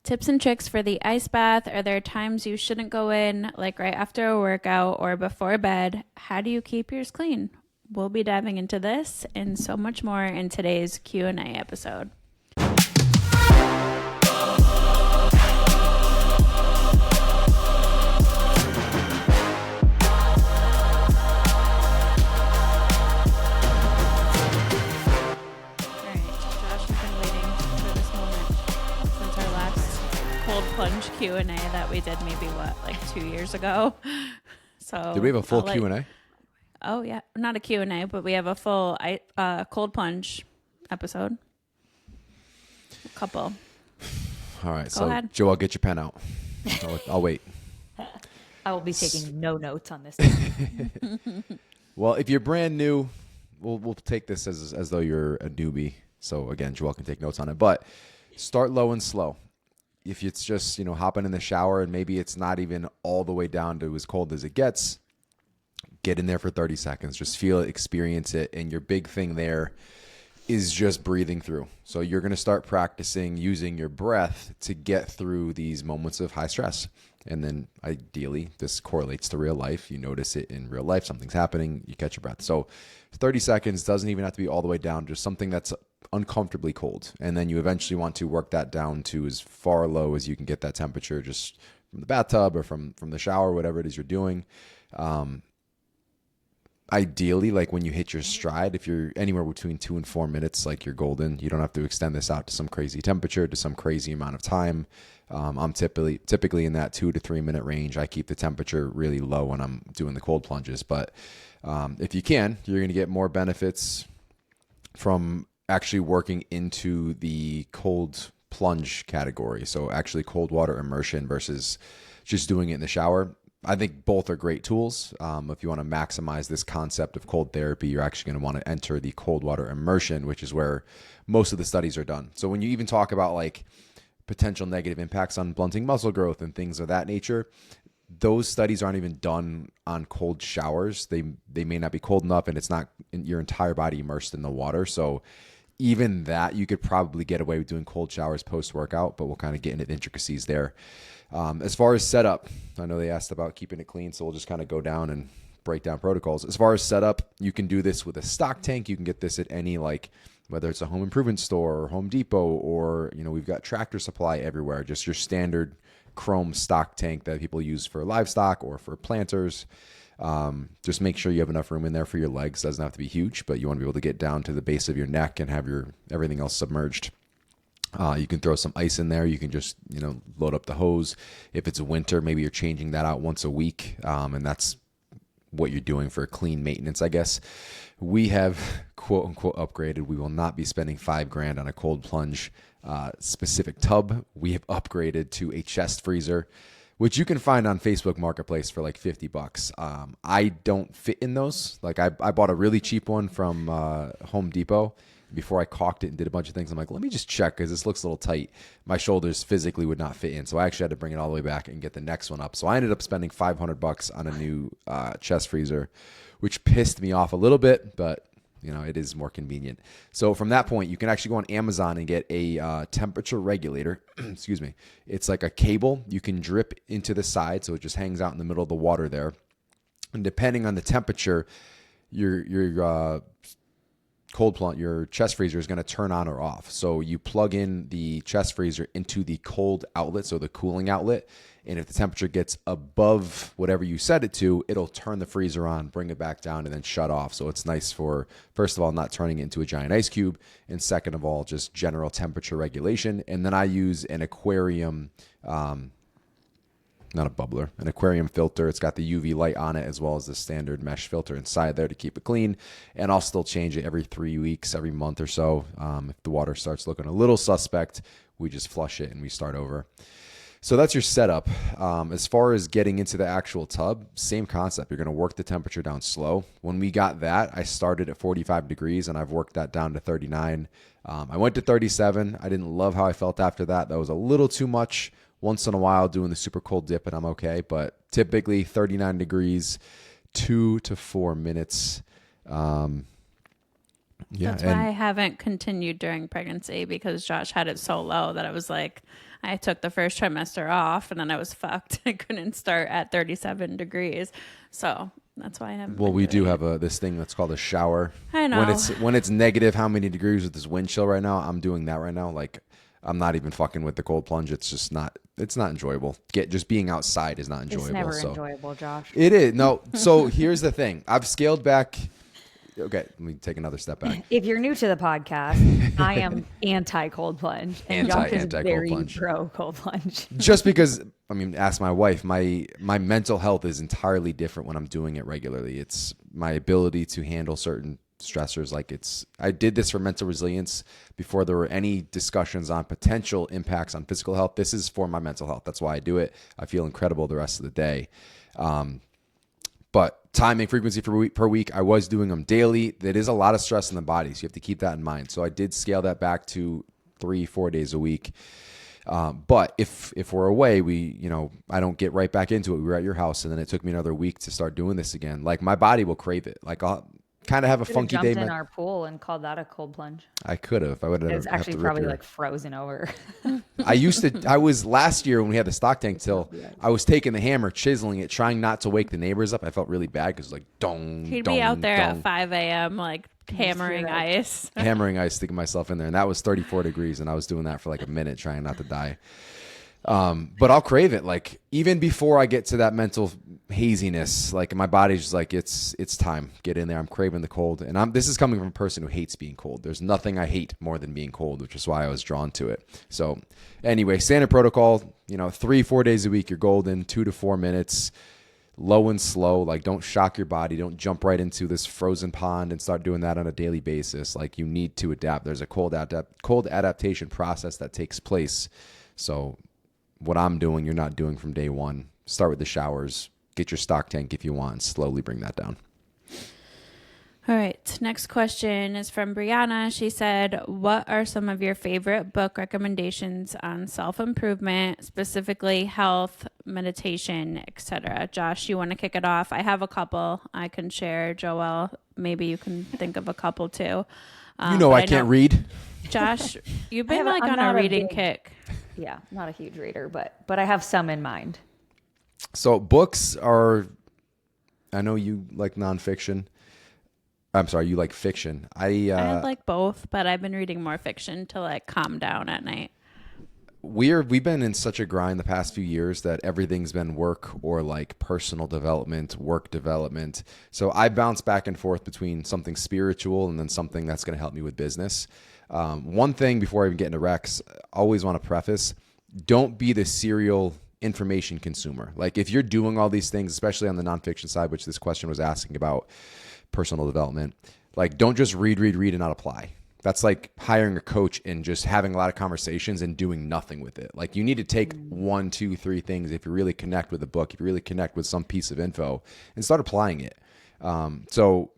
Tips and tricks for the ice bath. Are there times you shouldn't go in, like right after a workout or before bed? How do you keep yours clean? We'll be diving into this and so much more in today's Q&A episode. Plunge Q&A that we did maybe like 2 years ago. So did we have a full Q&A? Oh yeah, not a Q&A, but we have a full cold plunge episode. A couple. All right, Go so ahead. Joe, I'll get your pen out. I'll wait. I will be taking no notes on this. Well, if you're brand new, we'll take this as though you're a newbie. So again, Joel can take notes on it, but start low and slow. If it's just, hopping in the shower and maybe it's not even all the way down to as cold as it gets, get in there for 30 seconds. Just feel it, experience it. And your big thing there is just breathing through. So you're going to start practicing using your breath to get through these moments of high stress. And then ideally, this correlates to real life. You notice it in real life. Something's happening. You catch your breath. So 30 seconds doesn't even have to be all the way down. Just something that's uncomfortably cold. And then you eventually want to work that down to as far low as you can get that temperature just from the bathtub or from the shower, whatever it is you're doing. Ideally, like when you hit your stride, if you're anywhere between 2 and 4 minutes, like you're golden. You don't have to extend this out to some crazy temperature, to some crazy amount of time. I'm typically in that 2 to 3 minute range. I keep the temperature really low when I'm doing the cold plunges. But if you can, you're going to get more benefits from actually working into the cold plunge category. So actually cold water immersion versus just doing it in the shower. I think both are great tools. If you want to maximize this concept of cold therapy, you're actually going to want to enter the cold water immersion, which is where most of the studies are done. So when you even talk about like potential negative impacts on blunting muscle growth and things of that nature, those studies aren't even done on cold showers. They may not be cold enough, and it's not in your entire body immersed in the water. So even that, you could probably get away with doing cold showers post-workout, but we'll kind of get into the intricacies there. As far as setup, I know they asked about keeping it clean, so we'll just kind of go down and break down protocols. As far as setup, you can do this with a stock tank. You can get this at any, like, whether it's a home improvement store or Home Depot, or, we've got Tractor Supply everywhere, just your standard chrome stock tank that people use for livestock or for planters. Just make sure you have enough room in there for your legs. Doesn't have to be huge, but you want to be able to get down to the base of your neck and have everything else submerged. You can throw some ice in there. You can just, load up the hose. If it's winter, maybe you're changing that out once a week. And that's what you're doing for clean maintenance, I guess. We have quote unquote upgraded. We will not be spending $5,000 on a cold plunge specific tub. We have upgraded to a chest freezer, which you can find on Facebook Marketplace for like $50. I don't fit in those. Like I bought a really cheap one from Home Depot. Before I caulked it and did a bunch of things, I'm like, let me just check because this looks a little tight. My shoulders physically would not fit in. So I actually had to bring it all the way back and get the next one up. So I ended up spending $500 on a new chest freezer, which pissed me off a little bit, but it is more convenient. So from that point, you can actually go on Amazon and get a temperature regulator. Excuse me. It's like a cable you can drip into the side. So it just hangs out in the middle of the water there. And depending on the temperature, your your chest freezer is going to turn on or off. So you plug in the chest freezer into the cold outlet, so the cooling outlet. And if the temperature gets above whatever you set it to, it'll turn the freezer on, bring it back down, and then shut off. So it's nice for, first of all, not turning it into a giant ice cube. And second of all, just general temperature regulation. And then I use an aquarium, not a bubbler, an aquarium filter. It's got the UV light on it as well as the standard mesh filter inside there to keep it clean. And I'll still change it every 3 weeks, every month or so. If the water starts looking a little suspect, we just flush it and we start over. So that's your setup. As far as getting into the actual tub, same concept. You're going to work the temperature down slow. When we got that, I started at 45 degrees and I've worked that down to 39. I went to 37. I didn't love how I felt after that. That was a little too much. Once in a while doing the super cold dip and I'm okay, but typically 39 degrees, 2 to 4 minutes. Yeah. That's why I haven't continued during pregnancy, because Josh had it so low that I was like, I took the first trimester off and then I was fucked. I couldn't start at 37 degrees. So that's why I haven't Well, been we do doing have it. this thing that's called a shower. I When know. it's negative how many degrees with this wind chill right now, I'm doing that right now. Like I'm not even fucking with the cold plunge. It's not enjoyable. Just being outside is not enjoyable. It's never So enjoyable, Josh. it is. No. So here's the thing. I've scaled back. Okay, let me take another step back. If you're new to the podcast, I am anti cold plunge, and Josh is Anti-cold very plunge. pro cold plunge. Just because, I mean, ask my wife, my mental health is entirely different when I'm doing it regularly. It's my ability to handle certain stressors. I did this for mental resilience before there were any discussions on potential impacts on physical health. This is for my mental health. That's why I do it. I feel incredible the rest of the day. But timing, frequency per week, I was doing them daily. That is a lot of stress in the body, so you have to keep that in mind. So I did scale that back to 3-4 days a week. But if we're away, I don't get right back into it. We were at your house, and then it took me another week to start doing this again. Like my body will crave it. Like I'll kind of have a Could have funky jumped day. in our pool and called that a cold plunge. I could have. I would have. It's actually probably like frozen over. I was last year when we had the stock tank till I was taking the hammer, chiseling it, trying not to wake the neighbors up. I felt really bad because like dong. He'd dong, be out there dong. at 5 a.m. like hammering ice. Hammering ice, sticking myself in there. And that was 34 degrees. And I was doing that for like a minute, trying not to die. But I'll crave it. Like even before I get to that mental haziness, like my body's just like, it's time. Get in there. I'm craving the cold. And this is coming from a person who hates being cold. There's nothing I hate more than being cold, which is why I was drawn to it. So anyway, standard protocol, 3-4 days a week, you're golden, 2 to 4 minutes. Low and slow. Like don't shock your body. Don't jump right into this frozen pond and start doing that on a daily basis. Like you need to adapt. There's a cold adaptation process that takes place. So what I'm doing, you're not doing from day one. Start with the showers. Get your stock tank if you want. And slowly bring that down. All right. Next question is from Brianna. She said, what are some of your favorite book recommendations on self-improvement, specifically health, meditation, etc.? Josh, you want to kick it off? I have a couple I can share. Joelle, maybe you can think of a couple too. I can't read. Josh, you've been I'm on not a reading big- kick. Yeah, not a huge reader, but I have some in mind. So books are, I know you like nonfiction. I'm sorry, you like fiction. I like both, but I've been reading more fiction to like calm down at night. We've been in such a grind the past few years that everything's been work or like personal development, work development. So I bounce back and forth between something spiritual and then something that's going to help me with business. One thing before I even get into Rex, I always want to preface, don't be the serial information consumer. Like if you're doing all these things, especially on the nonfiction side, which this question was asking about personal development, like don't just read and not apply. That's like hiring a coach and just having a lot of conversations and doing nothing with it. Like you need to take 1, 2, 3 things if you really connect with a book, if you really connect with some piece of info and start applying it. So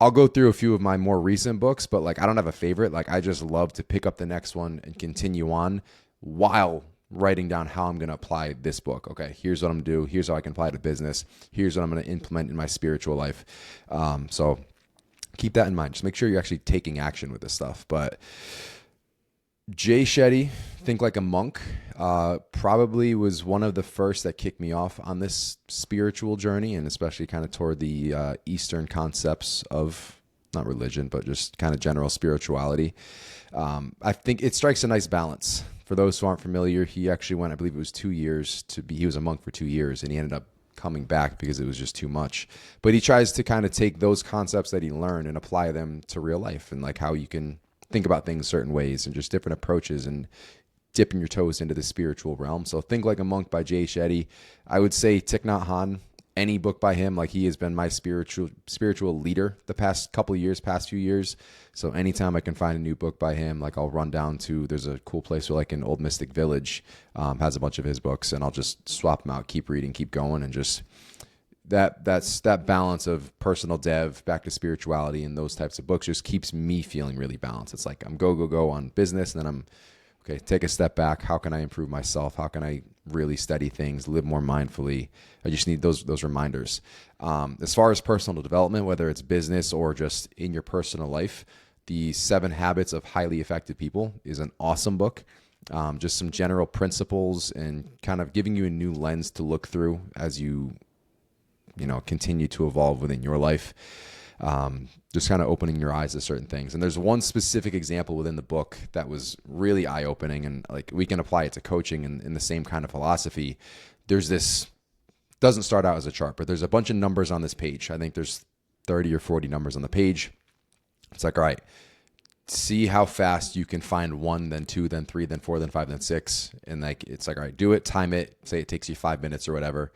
I'll go through a few of my more recent books, but like I don't have a favorite. Like I just love to pick up the next one and continue on while writing down how I'm going to apply this book. Okay, here's what I'm going to do. Here's how I can apply it to business. Here's what I'm going to implement in my spiritual life. So keep that in mind. Just make sure you're actually taking action with this stuff. But Jay Shetty, Think Like a Monk, probably was one of the first that kicked me off on this spiritual journey, and especially kind of toward the Eastern concepts of not religion, but just kind of general spirituality. I think it strikes a nice balance. For those who aren't familiar, he actually went, I believe it was 2 years he was a monk for 2 years, and he ended up coming back because it was just too much. But he tries to kind of take those concepts that he learned and apply them to real life and like how you can think about things certain ways and just different approaches and dipping your toes into the spiritual realm. So Think Like a Monk by Jay Shetty. I would say Thich Nhat Hanh, any book by him, like he has been my spiritual leader the past few years. So anytime I can find a new book by him, like I'll run down to, there's a cool place where like in Old Mystic Village has a bunch of his books, and I'll just swap them out, keep reading, keep going, and just that's that balance of personal dev back to spirituality and those types of books just keeps me feeling really balanced. It's like I'm go on business, and then I'm okay, take a step back. How can I improve myself? How can I really study things, live more mindfully? I just need those reminders. As far as personal development, whether it's business or just in your personal life, The 7 Habits of Highly Effective People is an awesome book. Just some general principles and kind of giving you a new lens to look through as you continue to evolve within your life. Just kind of opening your eyes to certain things. And there's one specific example within the book that was really eye-opening, and like we can apply it to coaching in the same kind of philosophy. There's this, doesn't start out as a chart, but there's a bunch of numbers on this page. I think there's 30 or 40 numbers on the page. It's like, all right, see how fast you can find 1, then 2, then 3, then 4, then 5, then 6. And like, it's like, all right, do it, time it, say it takes you 5 minutes or whatever.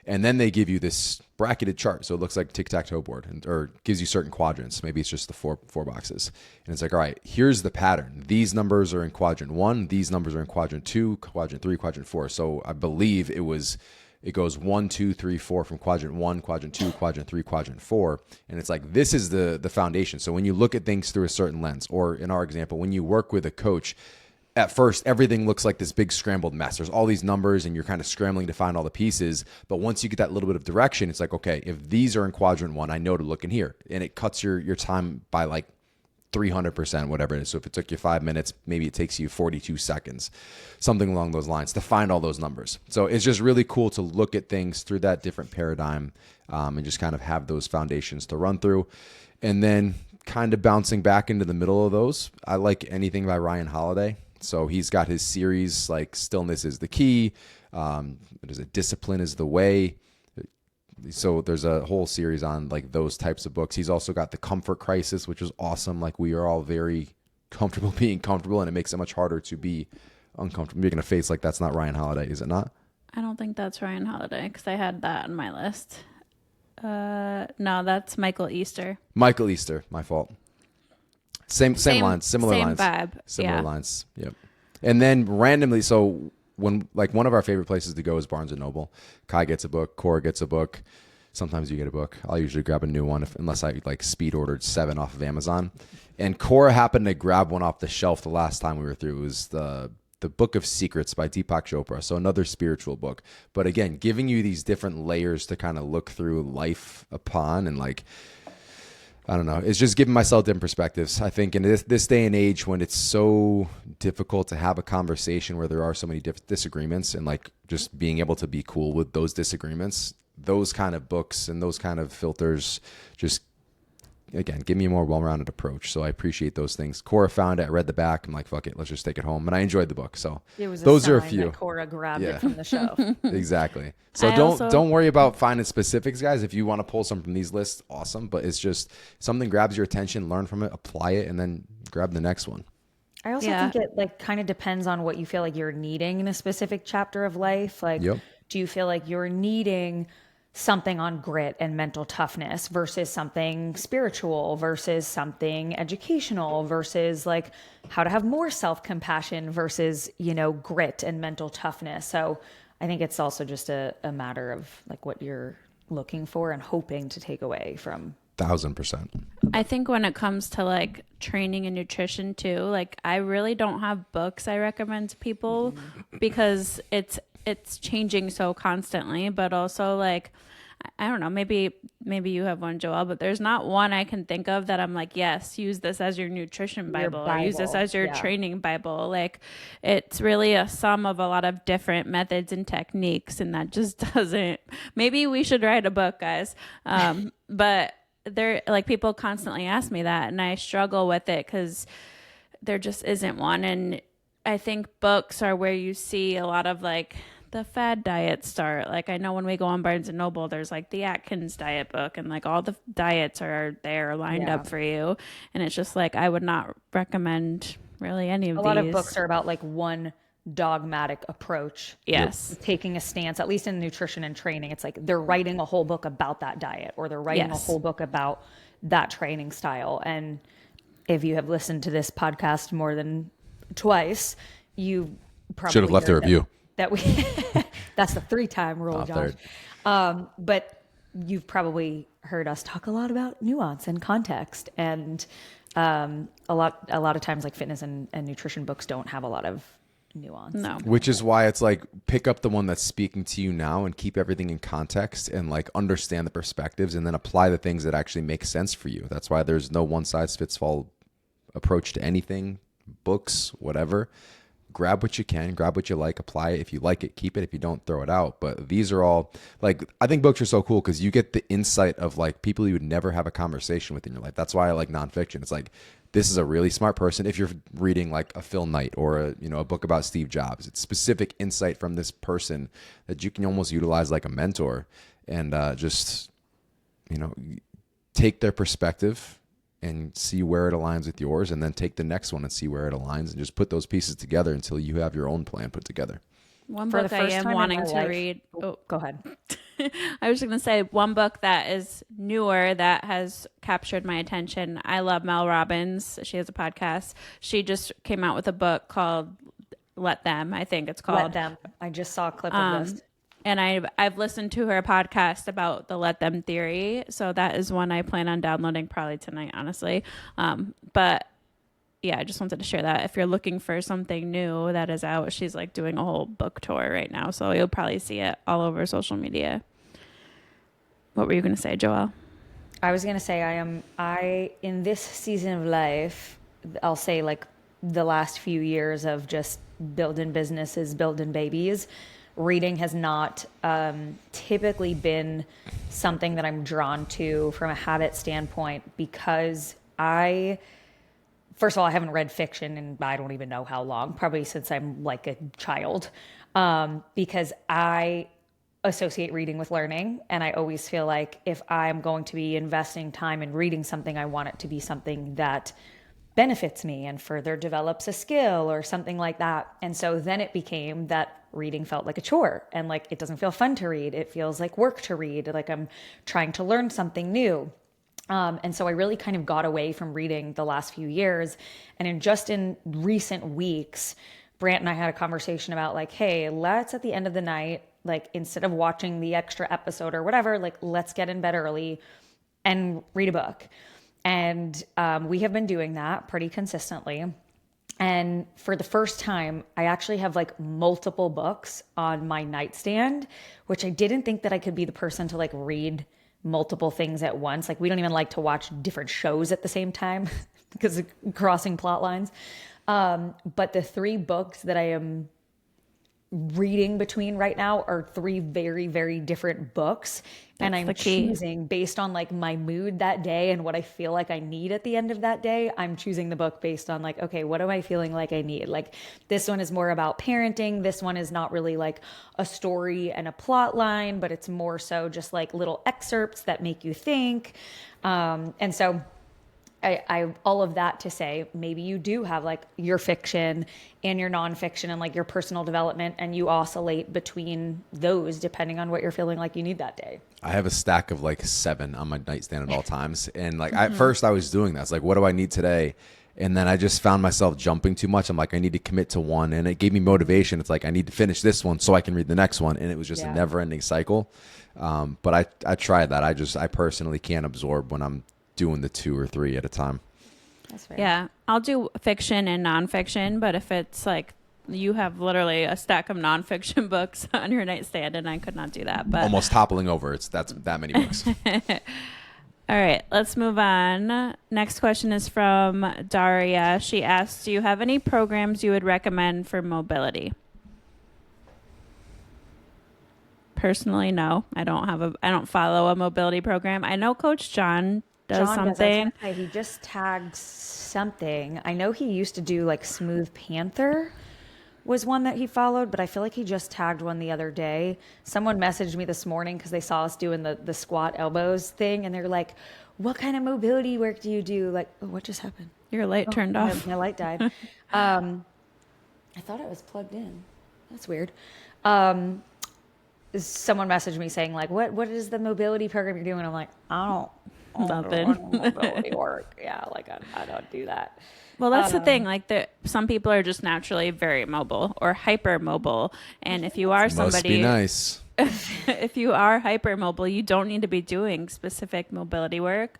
And then they give you this bracketed chart. So it looks like a tic-tac-toe board, or gives you certain quadrants. Maybe it's just the four boxes. And it's like, all right, here's the pattern. These numbers are in quadrant 1. These numbers are in quadrant 2, quadrant 3, quadrant 4. So I believe it goes 1, 2, 3, 4 from quadrant 1, quadrant 2, quadrant 3, quadrant 4. And it's like, this is the foundation. So when you look at things through a certain lens, or in our example, when you work with a coach, at first, everything looks like this big scrambled mess. There's all these numbers and you're kind of scrambling to find all the pieces. But once you get that little bit of direction, it's like, okay, if these are in quadrant 1, I know to look in here. And it cuts your time by like 300%, whatever it is. So if it took you 5 minutes, maybe it takes you 42 seconds, something along those lines, to find all those numbers. So it's just really cool to look at things through that different paradigm, and just kind of have those foundations to run through. And then kind of bouncing back into the middle of those, I like anything by Ryan Holiday. So he's got his series like Stillness is the Key. There's a Discipline is the Way. So there's a whole series on like those types of books. He's also got The Comfort Crisis, which is awesome. Like, we are all very comfortable being comfortable, and it makes it much harder to be uncomfortable. Making a face like that's not Ryan Holiday, is it not? I don't think that's Ryan Holiday, because I had that on my list. No, that's Michael Easter. Michael Easter, my fault. Same lines, similar same lines. Vibe. Similar lines. Yep. And then randomly, so when like one of our favorite places to go is Barnes and Noble. Kai gets a book, Cora gets a book. Sometimes you get a book. I'll usually grab a new one unless I like speed ordered 7 off of Amazon. And Cora happened to grab one off the shelf the last time we were through. It was the Book of Secrets by Deepak Chopra. So another spiritual book. But again, giving you these different layers to kind of look through life upon, and like, I don't know. It's just giving myself different perspectives. I think in this day and age, when it's so difficult to have a conversation where there are so many disagreements, and like just being able to be cool with those disagreements, those kind of books and those kind of filters just, again, give me a more well-rounded approach. So I appreciate those things. Cora found it. I read the back. I'm like, fuck it, let's just take it home. And I enjoyed the book. So it was those are a few. That Cora grabbed it from the shelf. Exactly. So don't worry about finding specifics, guys. If you want to pull some from these lists, awesome. But it's just something grabs your attention, learn from it, apply it, and then grab the next one. I also think it like kind of depends on what you feel like you're needing in a specific chapter of life. Like, do you feel like you're needing something on grit and mental toughness versus something spiritual versus something educational versus like how to have more self-compassion versus, grit and mental toughness. So I think it's also just a matter of like what you're looking for and hoping to take away from. 1000%. I think when it comes to like training and nutrition too, like I really don't have books I recommend to people because it's changing so constantly, but also like, I don't know, maybe you have one, Joelle, but there's not one I can think of that I'm like, yes, use this as your nutrition Bible, or use this as your training Bible. Like, it's really a sum of a lot of different methods and techniques, and that just doesn't, maybe we should write a book, guys. But there, like, people constantly ask me that, and I struggle with it because there just isn't one. And I think books are where you see a lot of like the fad diets start. Like, I know when we go on Barnes and Noble, there's like the Atkins diet book, and like all the diets are there lined up for you. And it's just like, I would not recommend really any of these. A lot of books are about like one dogmatic approach. Yes. Taking a stance, at least in nutrition and training. It's like they're writing a whole book about that diet, or they're writing a whole book about that training style. And if you have listened to this podcast more than twice, you probably should have left a review. That we that's the 3-time rule, Josh. But you've probably heard us talk a lot about nuance and context, and a lot of times like fitness and nutrition books don't have a lot of nuance. No. Which is why it's like, pick up the one that's speaking to you now and keep everything in context and like understand the perspectives, and then apply the things that actually make sense for you. That's why there's no one size fits all approach to anything, books, whatever. Grab what you can, grab what you like, apply it. If you like it, keep it. If you don't, throw it out. But these are all like, I think books are so cool because you get the insight of like people you would never have a conversation with in your life. That's why I like nonfiction. It's like, this is a really smart person. If you're reading like a Phil Knight or a book about Steve Jobs, it's specific insight from this person that you can almost utilize like a mentor, and just, take their perspective and see where it aligns with yours, and then take the next one and see where it aligns, and just put those pieces together until you have your own plan put together. One book I am wanting to read. Oh, go ahead. I was going to say one book that is newer that has captured my attention. I love Mel Robbins. She has a podcast. She just came out with a book called Let Them, I think it's called. Let Them. I just saw a clip of this. And I've listened to her podcast about the Let Them theory. So that is one I plan on downloading probably tonight, honestly. But yeah, I just wanted to share that. If you're looking for something new that is out, she's like doing a whole book tour right now. So you'll probably see it all over social media. What were you going to say, Joelle? I was going to say I in this season of life, I'll say like the last few years of just building businesses, building babies, reading has not typically been something that I'm drawn to from a habit standpoint, because first of all, I haven't read fiction in I don't even know how long, probably since I'm like a child, because I associate reading with learning. And I always feel like if I'm going to be investing time in reading something, I want it to be something that benefits me and further develops a skill or something like that. And so then it became that reading felt like a chore, and like it doesn't feel fun to read. It feels like work to read, like I'm trying to learn something new. And so I really kind of got away from reading the last few years. And in recent weeks, Brant and I had a conversation about like, hey, let's at the end of the night, like instead of watching the extra episode or whatever, like let's get in bed early and read a book. And we have been doing that pretty consistently. And for the first time, I actually have like multiple books on my nightstand, which I didn't think that I could be the person to like read multiple things at once. Like we don't even like to watch different shows at the same time because of crossing plot lines. But the 3 books that I am reading between right now are 3 very, very different books. And I'm choosing based on like my mood that day and what I feel like I need at the end of that day. I'm choosing the book based on like, okay, what am I feeling like I need? Like this one is more about parenting. This one is not really like a story and a plot line, but it's more so just like little excerpts that make you think. And so I all of that to say, maybe you do have like your fiction and your nonfiction and like your personal development, and you oscillate between those depending on what you're feeling like you need that day. I have a stack of like 7 on my nightstand at all times. And like at first I was doing that. It's like, what do I need today? And then I just found myself jumping too much. I'm like, I need to commit to one. And it gave me motivation. It's like, I need to finish this one so I can read the next one. And it was just a never ending cycle. But I tried that. I personally can't absorb when I'm doing the 2 or 3 at a time. That's fair. Yeah, I'll do fiction and nonfiction, but if it's like you have literally a stack of nonfiction books on your nightstand, and I could not do that. But almost toppling over. That's that many books. All right, let's move on. Next question is from Daria. She asks, do you have any programs you would recommend for mobility? Personally, no. I don't follow a mobility program. I know Coach John does something. He just tagged something. I know he used to do like Smooth Panther was one that he followed, but I feel like he just tagged one the other day. Someone messaged me this morning because they saw us doing the squat elbows thing, and they're like, what kind of mobility work do you do? Like, oh, what just happened? Your light turned off. My light died. I thought it was plugged in. That's weird. Someone messaged me saying like, what is the mobility program you're doing? I'm like, I don't Nothing. mobility work. Yeah, like I don't do that. Well, that's the thing. Like, some people are just naturally very mobile or hypermobile, and if you are somebody, must be nice. If you are hypermobile, you don't need to be doing specific mobility work.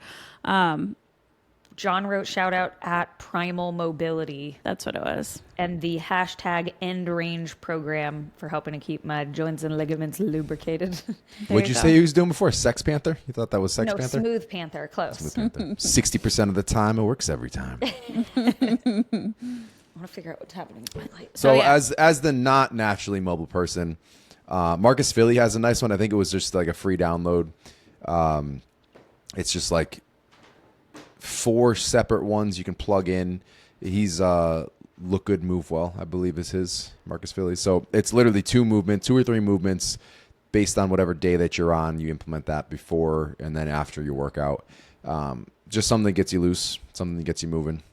John wrote shout out at Primal Mobility That's what it was. and the hashtag End Range program for helping to keep my joints and ligaments lubricated. What'd you say he was doing before? Sex Panther? You thought that was Sex No, Panther? Smooth Panther. Close. Smooth Panther. 60% of the time, it works every time. I want to figure out what's happening with my light. So as the not naturally mobile person, Marcus Philly has a nice one. I think it was just like a free download. It's just like 4 separate ones you can plug in. He's Look Good Move Well, I believe is his, Marcus Philly. So it's literally 2 or 3 movements based on whatever day that you're on. You implement that before and then after your workout. Just something that gets you loose, something that gets you moving,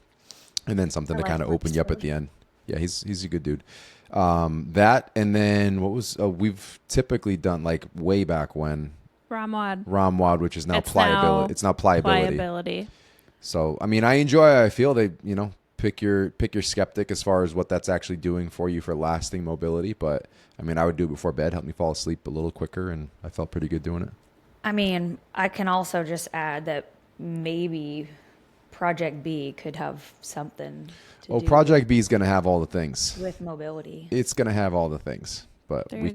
and then something to kind of open you up at the end. Yeah, he's a good dude. That, and then what was we've typically done like way back when Ramwad, which is now pliability. It's now pliability. So I mean, I enjoy. I feel they pick your skeptic as far as what that's actually doing for you for lasting mobility. But I mean, I would do it before bed, help me fall asleep a little quicker, and I felt pretty good doing it. I mean, I can also just add that maybe Project B could have something to do Project B is going to have all the things with mobility. It's going to have all the things, but we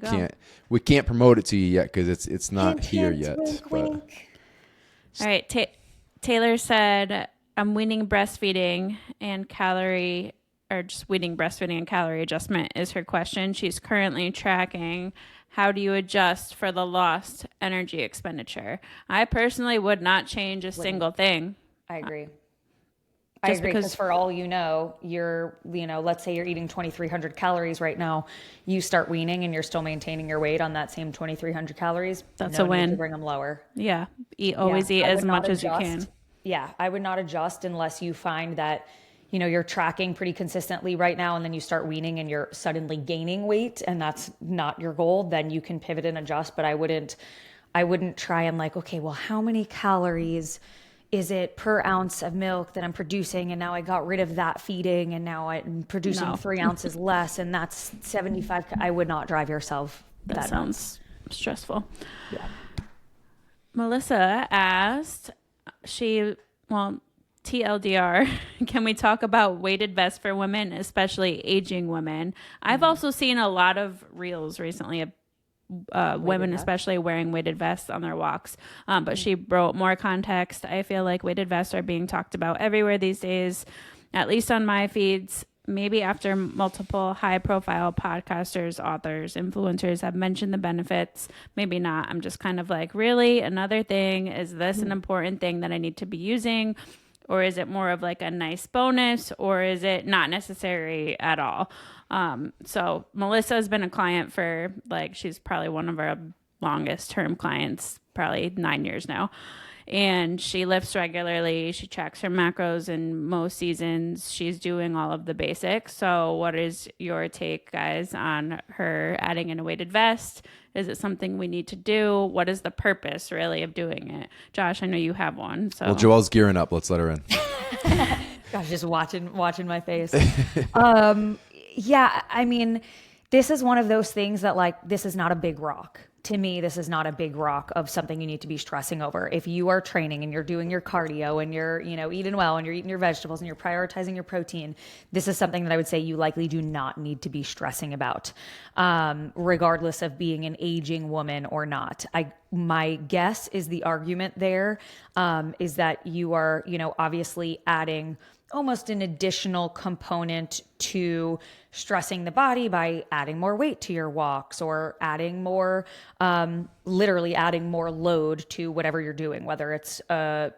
can't promote it to you yet because it's not here yet. Wink, wink. All right, Taylor said, "I'm weaning breastfeeding and calorie adjustment is her question. She's currently tracking. How do you adjust for the lost energy expenditure?" I personally would not change a single thing. I agree. I agree, because for all let's say you're eating 2,300 calories right now, you start weaning and you're still maintaining your weight on that same 2,300 calories. That's a win. Need to bring them lower. Yeah. Always eat as much as you can. Yeah. I would not adjust unless you find that, you're tracking pretty consistently right now and then you start weaning and you're suddenly gaining weight and that's not your goal, then you can pivot and adjust. But I wouldn't try and okay, well, how many calories is it per ounce of milk that I'm producing? And now I got rid of that feeding and now I'm producing 3 ounces less and that's 75. I would not drive yourself. That sounds stressful. Yeah. Melissa asked, TLDR, can we talk about weighted vests for women, especially aging women? I've also seen a lot of reels recently of women especially wearing weighted vests on their walks, but she wrote more context. I feel like weighted vests are being talked about everywhere these days, at least on my feeds. Maybe after multiple high profile podcasters, authors, influencers have mentioned the benefits, maybe not. I'm just kind of like, really? Another thing? Is this an important thing that I need to be using? Or is it more of like a nice bonus? Or is it not necessary at all? So Melissa has been a client for she's probably one of our longest term clients, probably 9 years now. And she lifts regularly. She tracks her macros in most seasons. She's doing all of the basics. So what is your take, guys, on her adding in a weighted vest? Is it something we need to do? What is the purpose really of doing it? Josh, I know you have one. So well, Joelle's gearing up. Let's let her in. Gosh, just watching my face. Yeah, I mean, this is one of those things that this is not a big rock. To me, this is not a big rock of something you need to be stressing over. If you are training and you're doing your cardio and you're, eating well and you're eating your vegetables and you're prioritizing your protein, this is something that I would say you likely do not need to be stressing about, regardless of being an aging woman or not. My guess is the argument there is that you are, obviously adding almost an additional component to stressing the body by adding more weight to your walks or adding more, literally adding more load to whatever you're doing, whether it's a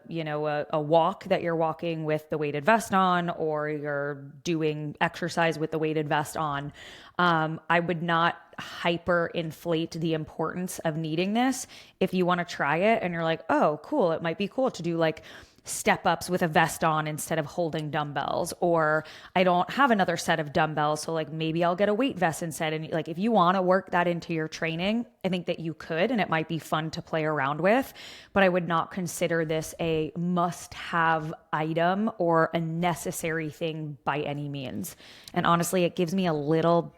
walk that you're walking with the weighted vest on or you're doing exercise with the weighted vest on. I would not hyper inflate the importance of needing this. If you want to try it and you're like, oh, cool, it might be cool to do step ups with a vest on instead of holding dumbbells, or I don't have another set of dumbbells, so maybe I'll get a weight vest instead. And if you want to work that into your training, I think that you could, and it might be fun to play around with, but I would not consider this a must have item or a necessary thing by any means. And honestly, it gives me a little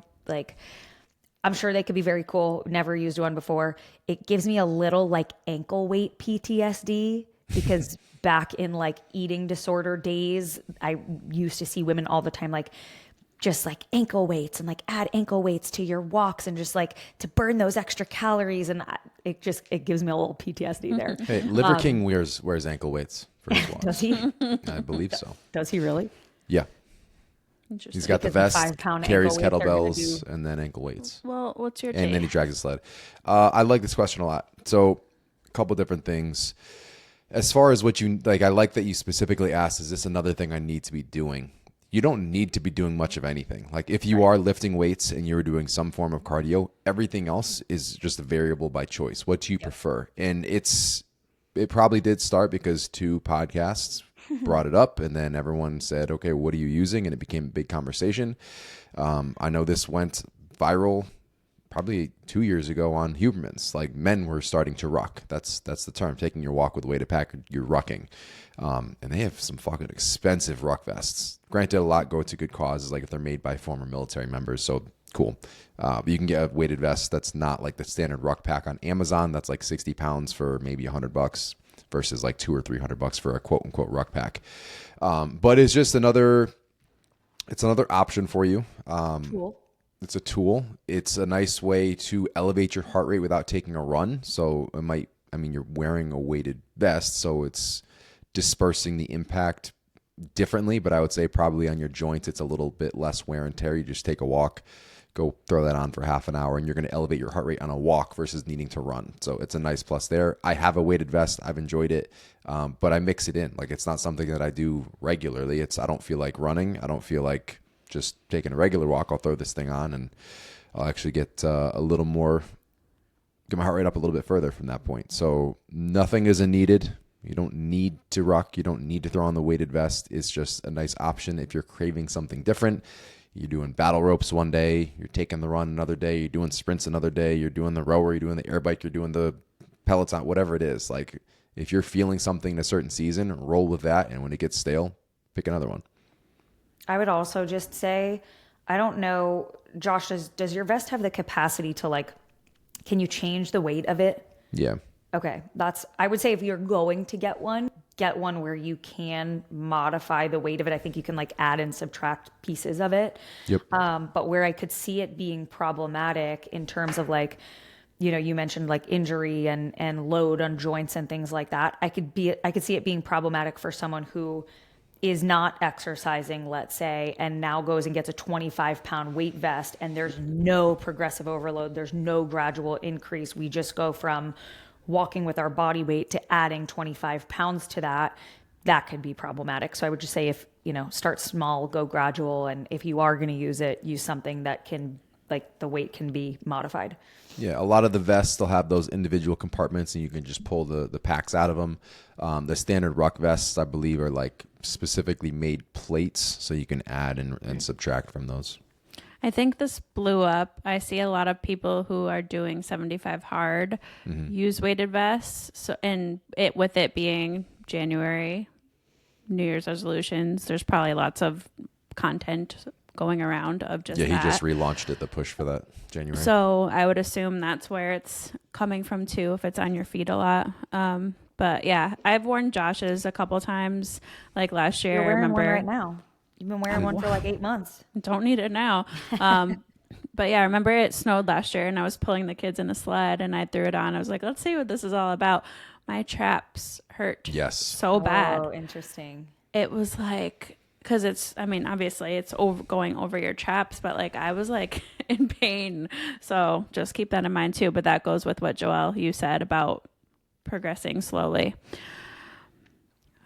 I'm sure they could be very cool. Never used one before. It gives me a little ankle weight PTSD because back in like eating disorder days, I used to see women all the time, like just like ankle weights and like add ankle weights to your walks and just like to burn those extra calories. And it gives me a little PTSD there. Hey, Liver King wears ankle weights for his walks. Does he? I believe so. Does he really? Yeah. Interesting. He's got the Because the vest, 5-pound carries ankle weights are gonna kettlebells, and then ankle weights. Well, what's your And take? then he drags a sled. I like this question a lot. So a couple different things. As far as what you like, I like that you specifically asked, is this another thing I need to be doing? You don't need to be doing much of anything. Like if you are lifting weights and you're doing some form of cardio, everything else is just a variable by choice. What do you prefer? And it probably did start because 2 podcasts brought it up, and then everyone said, okay, what are you using? And it became a big conversation. I know this went viral probably 2 years ago on Huberman's. Like men were starting to ruck. That's the term. Taking your walk with a weighted pack, you're rucking. And they have some fucking expensive ruck vests. Granted, a lot go to good causes, like if they're made by former military members. So cool. But you can get a weighted vest that's not like the standard ruck pack on Amazon. That's like 60 pounds for maybe $100 versus like $200 or $300 for a quote unquote ruck pack. But it's just another option for you. Cool. It's a tool. It's a nice way to elevate your heart rate without taking a run. So you're wearing a weighted vest, so it's dispersing the impact differently, but I would say probably on your joints, it's a little bit less wear and tear. You just take a walk, go throw that on for half an hour, and you're going to elevate your heart rate on a walk versus needing to run. So it's a nice plus there. I have a weighted vest. I've enjoyed it, but I mix it in. Like it's not something that I do regularly. I don't feel like running. I don't feel like just taking a regular walk. I'll throw this thing on and I'll actually get a little more, get my heart rate up a little bit further from that point. So nothing isn't needed. You don't need to ruck. You don't need to throw on the weighted vest. It's just a nice option if you're craving something different. You're doing battle ropes one day, you're taking the run another day, you're doing sprints another day, you're doing the rower, you're doing the air bike, you're doing the Peloton, whatever it is. Like if you're feeling something in a certain season, roll with that. And when it gets stale, pick another one. I would also just say, I don't know, Josh, does your vest have the capacity to like, can you change the weight of it? Yeah. Okay. I would say if you're going to get one where you can modify the weight of it. I think you can like add and subtract pieces of it. Yep. But where I could see it being problematic in terms of like, you mentioned like injury and load on joints and things like that. I could see it being problematic for someone who is not exercising, let's say, and now goes and gets a 25-pound weight vest and there's no progressive overload. There's no gradual increase. We just go from walking with our body weight to adding 25 pounds to that could be problematic. So I would just say if, start small, go gradual. And if you are going to use it, use something that can, like the weight can be modified. Yeah, a lot of the vests, they'll have those individual compartments and you can just pull the packs out of them. The standard ruck vests, I believe, are like specifically made plates, so you can add and subtract from those. I think this blew up. I see a lot of people who are doing 75 hard use weighted vests. So, and with it being January, New Year's resolutions, there's probably lots of content going around of just he that. just relaunched it, the push for that January. So I would assume that's where it's coming from too, if it's on your feet a lot. But yeah, I've worn Josh's a couple times, like last year. You're wearing I remember one right now. You've been wearing one for like 8 months. Don't need it now. But yeah, I remember it snowed last year and I was pulling the kids in a sled and I threw it on. I was like, let's see what this is all about. My traps hurt so bad. Oh, interesting. It was like, because obviously it's going over your traps, but like I was like in pain. So just keep that in mind too. But that goes with what Joelle, you said about progressing slowly.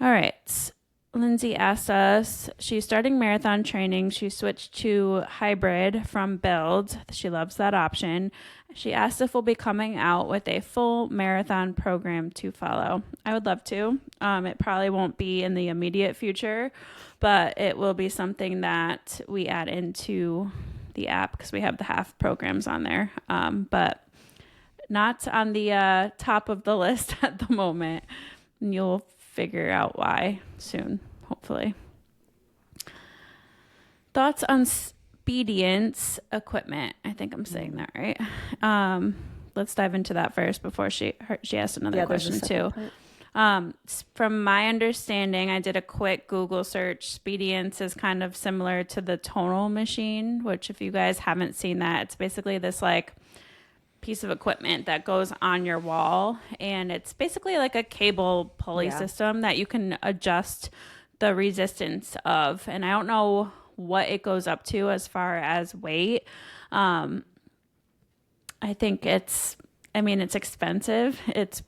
All right. Lindsay asked us, she's starting marathon training. She switched to hybrid from Build. She loves that option. She asked if we'll be coming out with a full marathon program to follow. I would love to. It probably won't be in the immediate future, but it will be something that we add into the app because we have the half programs on there. But not on the top of the list at the moment. And you'll figure out why soon, hopefully. Thoughts on Spedience equipment. I think I'm saying that right. Let's dive into that first before she asked another question too. From my understanding, I did a quick Google search. Spedience is kind of similar to the tonal machine, which if you guys haven't seen that, it's basically this like piece of equipment that goes on your wall, and it's basically like a cable pulley Yeah. system that you can adjust the resistance of. And I don't know what it goes up to as far as weight. I think it's expensive. It's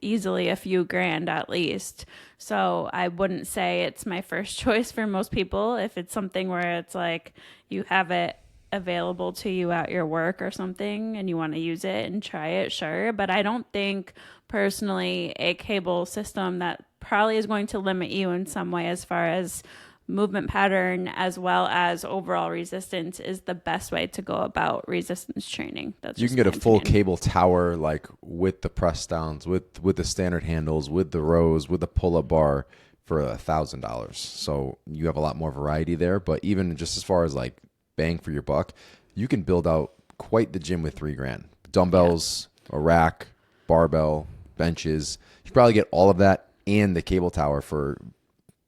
easily a few grand at least. So I wouldn't say it's my first choice for most people. If it's something where it's like you have it available to you at your work or something and you want to use it and try it, sure. But I don't think personally a cable system that probably is going to limit you in some way as far as movement pattern as well as overall resistance is the best way to go about resistance training. That's You just can get my a full opinion. cable tower, like with the press downs, with the standard handles, with the rows, with the pull up bar for $1,000. So you have a lot more variety there. But even just as far as like bang for your buck, you can build out quite the gym with $3,000. Yeah. Dumbbells, a rack, barbell, benches. You probably get all of that and the cable tower for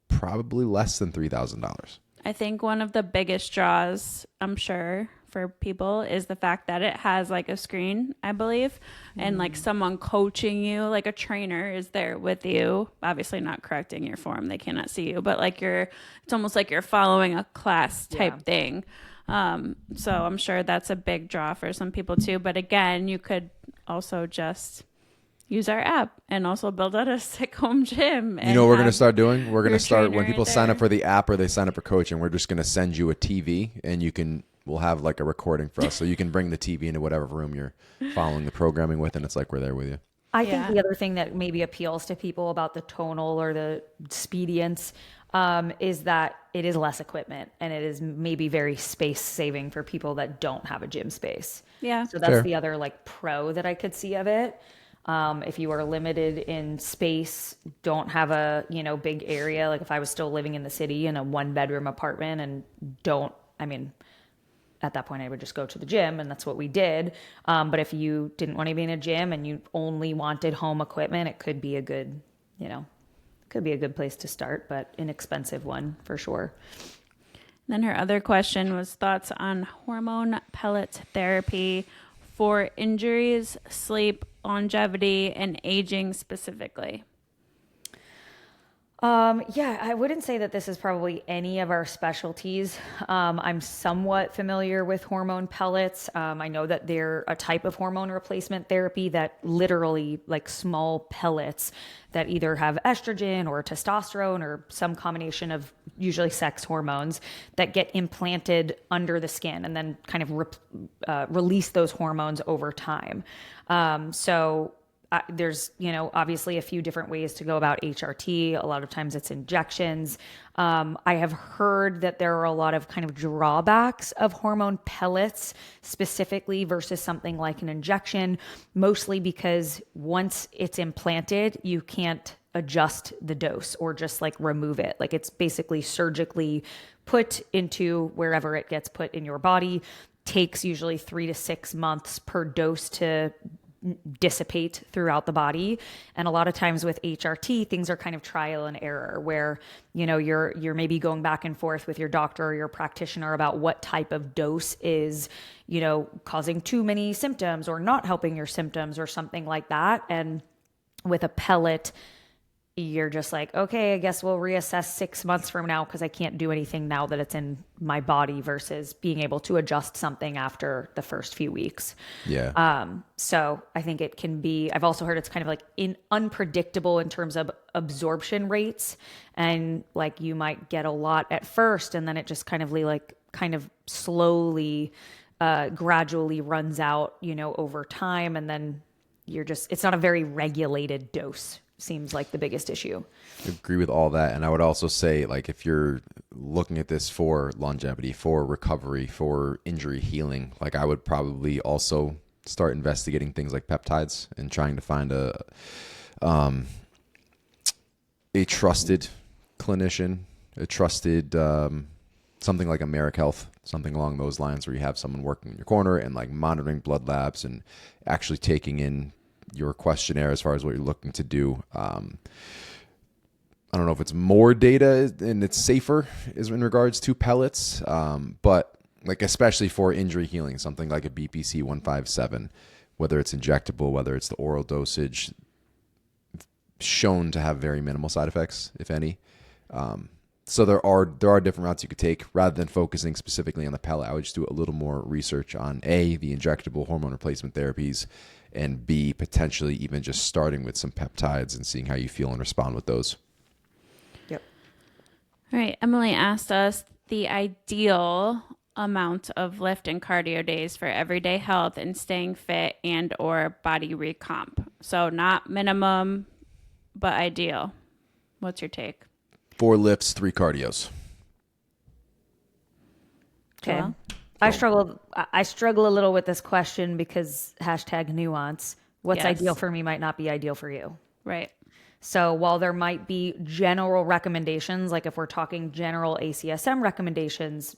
probably less than $3,000. I think one of the biggest draws, I'm sure, for people is the fact that it has like a screen, I believe, and like someone coaching you, like a trainer is there with you, obviously not correcting your form. They cannot see you, but like it's almost like you're following a class type Yeah. thing. So I'm sure that's a big draw for some people too. But again, you could also just use our app and also build out a sick home gym. You And know what we're going to have start doing? We're going your to start trainer when people right sign up there. for the app or they sign up for coaching, we're just going to send you a TV and we'll have like a recording for us. So you can bring the TV into whatever room you're following the programming with. And it's like, we're there with you. I think Yeah. the other thing that maybe appeals to people about the tonal or the expedience is that it is less equipment and it is maybe very space saving for people that don't have a gym space. Yeah. So that's Fair. the other like pro that I could see of it. If you are limited in space, don't have a, big area. Like if I was still living in the city in a 1-bedroom apartment and at that point I would just go to the gym and that's what we did. But if you didn't want to be in a gym and you only wanted home equipment, it could be a good, place to start, but inexpensive one for sure. Then her other question was thoughts on hormone pellet therapy for injuries, sleep, longevity, and aging specifically. Yeah, I wouldn't say that this is probably any of our specialties. I'm somewhat familiar with hormone pellets. I know that they're a type of hormone replacement therapy that literally like small pellets that either have estrogen or testosterone or some combination of usually sex hormones that get implanted under the skin and then kind of release those hormones over time. There's, obviously a few different ways to go about HRT. A lot of times it's injections. I have heard that there are a lot of kind of drawbacks of hormone pellets specifically versus something like an injection, mostly because once it's implanted, you can't adjust the dose or just like remove it. Like it's basically surgically put into wherever it gets put in your body. Takes usually 3 to 6 months per dose to dissipate throughout the body. And a lot of times with HRT, things are kind of trial and error where, you're maybe going back and forth with your doctor or your practitioner about what type of dose is, causing too many symptoms or not helping your symptoms or something like that. And with a pellet, you're just like, okay, I guess we'll reassess 6 months from now because I can't do anything now that it's in my body versus being able to adjust something after the first few weeks. Yeah. So I think it can be, I've also heard it's kind of like unpredictable in terms of absorption rates. And like you might get a lot at first and then it just kind of slowly, gradually runs out, over time. And then it's not a very regulated dose. Seems like the biggest issue. Agree with all that. And I would also say, like, if you're looking at this for longevity, for recovery, for injury healing, like I would probably also start investigating things like peptides and trying to find a trusted clinician, a trusted something like Americ Health, something along those lines where you have someone working in your corner and like monitoring blood labs and actually taking in your questionnaire as far as what you're looking to do. I don't know if it's more data and it's safer is in regards to pellets, but like especially for injury healing, something like a BPC 157, whether it's injectable, whether it's the oral dosage, shown to have very minimal side effects, if any. So there are different routes you could take. Rather than focusing specifically on the pellet, I would just do a little more research on A, the injectable hormone replacement therapies, and B, potentially even just starting with some peptides and seeing how you feel and respond with those. Yep. All right. Emily asked us the ideal amount of lift and cardio days for everyday health and staying fit and or body recomp. So not minimum, but ideal. What's your take? 4 lifts, 3 cardios. Okay. Joelle? I struggle a little with this question because #nuance. What's Yes. ideal for me might not be ideal for you. Right. So while there might be general recommendations, like if we're talking general ACSM recommendations,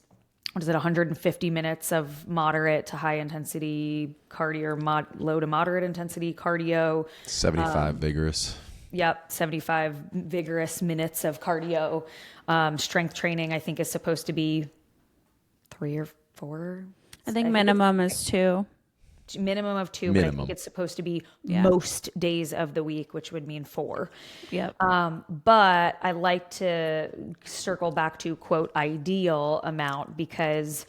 what is it, 150 minutes of moderate to high intensity cardio or low to moderate intensity cardio. 75 vigorous. Yep, 75 vigorous minutes of cardio. Strength training, I think, is supposed to be 3 or 4. I think minimum is 2. Minimum of 2, Minimum. but I think it's supposed to be most days of the week, which would mean 4. Yep. But I like to circle back to quote ideal amount because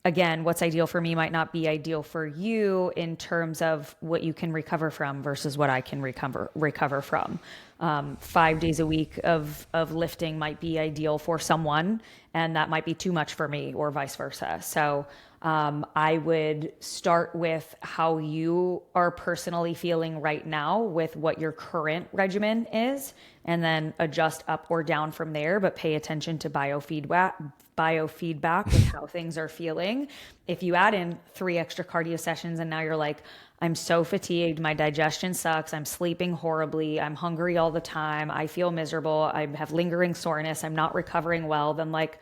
again, what's ideal for me might not be ideal for you in terms of what you can recover from versus what I can recover from. 5 days a week of lifting might be ideal for someone, and that might be too much for me, or vice versa. So I would start with how you are personally feeling right now with what your current regimen is, and then adjust up or down from there, but pay attention to biofeedback with how things are feeling. If you add in 3 extra cardio sessions and now you're like, I'm so fatigued, my digestion sucks, I'm sleeping horribly, I'm hungry all the time, I feel miserable, I have lingering soreness, I'm not recovering well, then like,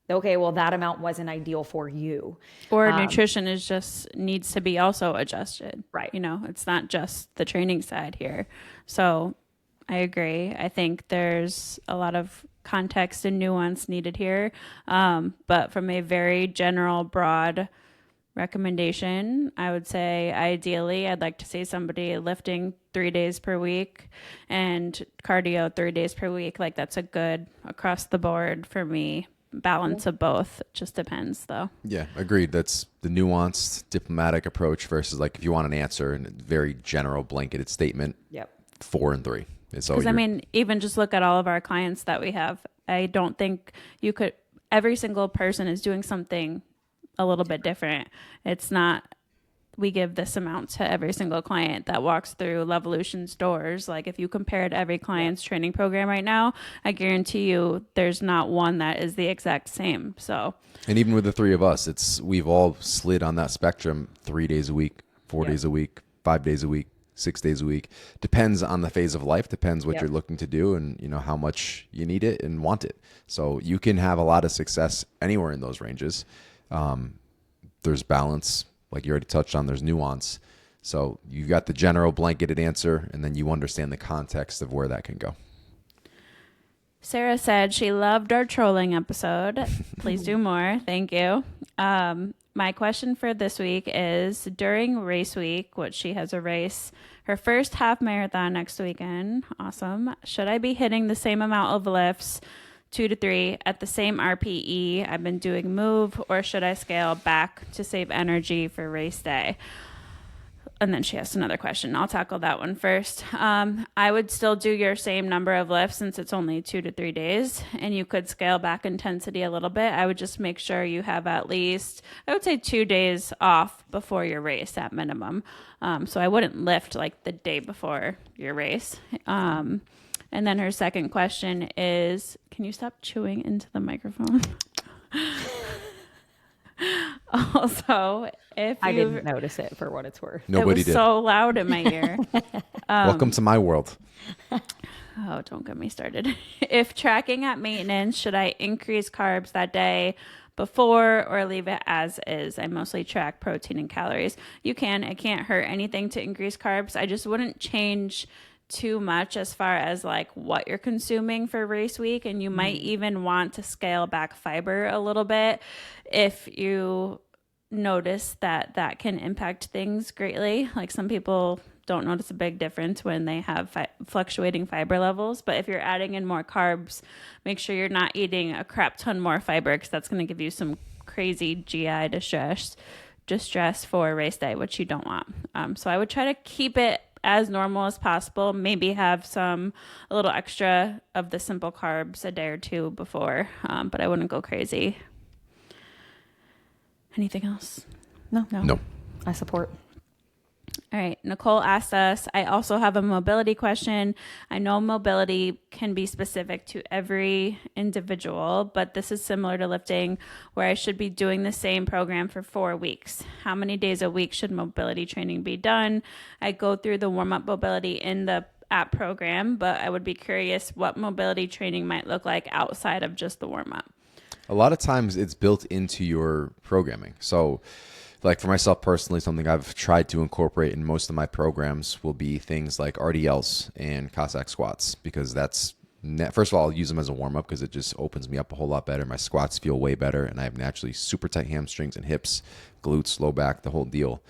okay, well that amount wasn't ideal for you. Or nutrition is just needs to be also adjusted. Right. You know, it's not just the training side here. So I agree. I think there's a lot of context and nuance needed here. But from a very general, broad recommendation, I would say ideally I'd like to see somebody lifting 3 days per week and cardio 3 days per week. Like that's a good across the board for me. Balance of both. It just depends though. Yeah, agreed. That's the nuanced diplomatic approach versus like if you want an answer in a very general blanketed statement. Yep. 4 and 3. Because I mean, even just look at all of our clients that we have. I don't think you could, every single person is doing something a little bit different. It's not, we give this amount to every single client that walks through Levolution's doors. Like if you compared every client's training program right now, I guarantee you there's not one that is the exact same. So, and even with the 3 of us, we've all slid on that spectrum 3 days a week, 4 days a week, 5 days a week, 6 days a week. Depends on the phase of life, depends what you're looking to do and you know how much you need it and want it. So you can have a lot of success anywhere in those ranges. There's balance, like you already touched on, there's nuance. So you got the general blanketed answer and then you understand the context of where that can go. Sarah said she loved our trolling episode. Please do more. Thank you. My question for this week is during race week, which she has a race, her first half marathon next weekend. Awesome. Should I be hitting the same amount of lifts, 2 to 3, at the same RPE I've been doing move, or should I scale back to save energy for race day? And then she asked another question. I'll tackle that one first. I would still do your same number of lifts since it's only 2 to 3 days, and you could scale back intensity a little bit. I would just make sure you have at least, I would say 2 days off before your race at minimum. So I wouldn't lift like the day before your race. And then her second question is, can you stop chewing into the microphone? Also, if I didn't notice it for what it's worth. Nobody it was did. so loud in my ear. Welcome to my world. Oh, don't get me started. If tracking at maintenance, should I increase carbs that day before or leave it as is. I mostly track protein and calories. It can't hurt anything to increase carbs. I just wouldn't change too much as far as like what you're consuming for race week, and you might even want to scale back fiber a little bit if you notice that that can impact things greatly. Like some people don't notice a big difference when they have fluctuating fiber levels, but if you're adding in more carbs, make sure you're not eating a crap ton more fiber, because that's going to give you some crazy GI distress for race day, which you don't want. So I would try to keep it as normal as possible. Maybe have a little extra of the simple carbs a day or two before, but I wouldn't go crazy. Anything else? No. I support. All right. Nicole asked us, I also have a mobility question. I know mobility can be specific to every individual, but this is similar to lifting, where I should be doing the same program for 4 weeks. How many days a week should mobility training be done? I go through the warm-up mobility in the app program, but I would be curious what mobility training might look like outside of just the warm-up. A lot of times it's built into your programming. So like for myself personally, something I've tried to incorporate in most of my programs will be things like RDLs and Cossack squats, because first of all, I'll use them as a warm-up because it just opens me up a whole lot better. My squats feel way better, and I have naturally super tight hamstrings and hips, glutes, low back, the whole deal.